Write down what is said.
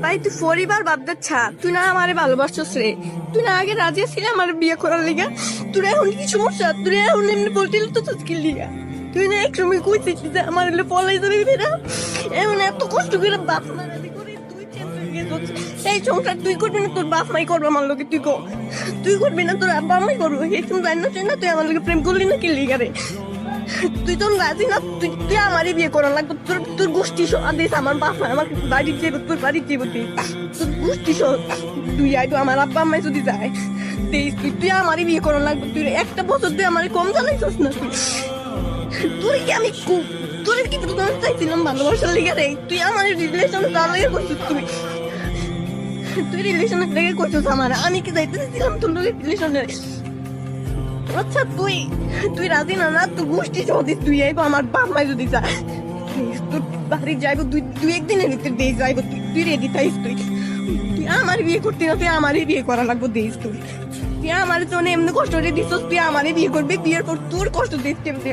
ভাই তুই পরিবার বাপদের ছাড়, তুই না আমারে ভালোবাসছস রে। তুই না আগে রাজি ছিলি আমার বিয়ে করার লিগা। তোর এখন কি সমস্যা? তুই এখন এমনি বলছিল তো কি লিগা? তুই না এক সময় কইছিস যে আমার হলে পলাই যাবে বেরা। এখন এত কষ্ট করে বাপ মারাদি করে তুই চেঞ্জ হয়ে গেছিস। এই সংসার তুই করবি না, তোর বাপ মাই করবে আমার লোকে। তুই করবি না, তোর আব্বা মাই করবো। এই তুমি জানি না তুই আমার লোকে প্রেম করলি না কি লিগা রে? তুই তো রাজি না, তুই আমারই বিয়ে করার লাগবে। তোর গোষ্ঠী আদেশ আমার বাপ মা আমাকে বাড়ি যাবো, তোর বাড়ি যাবো। তোর গোষ্ঠী তুই আয় তো আমার আব্বা আম্মাই যদি যায় তুই আমারই বিয়ে করার লাগবে। তুই একটা বছর তুই আমার কম জানাইছস না। তুই কি আমি তোর কি চাইছিলাম ভালোবাসার লিগে রে? তুই আমার রিলেশন চালাইয়া করছিস। তুই রিলেশনের লেগে করছিস আমার। আমি কি যাইতে চাইছিলাম তোর রিলেশনের? আচ্ছা তুই রাজি না? না তুই গোষ্ঠী যদি তুই আইবো আমার বাপ মাই যদি যায় তোর বাড়ি যাইবো, তুই একদিনের ভিতরে দিয়ে যাইবো। তুই রেডি থাইস? তুই আমার বিয়ে করতে না, তুই আমারই বিয়ে করা লাগবো দিস। তুই আমার জন্য এমনি কষ্ট দিস, তুই আমারই বিয়ে করবি। বিয়ের পর তোর কষ্ট দিস কেমনে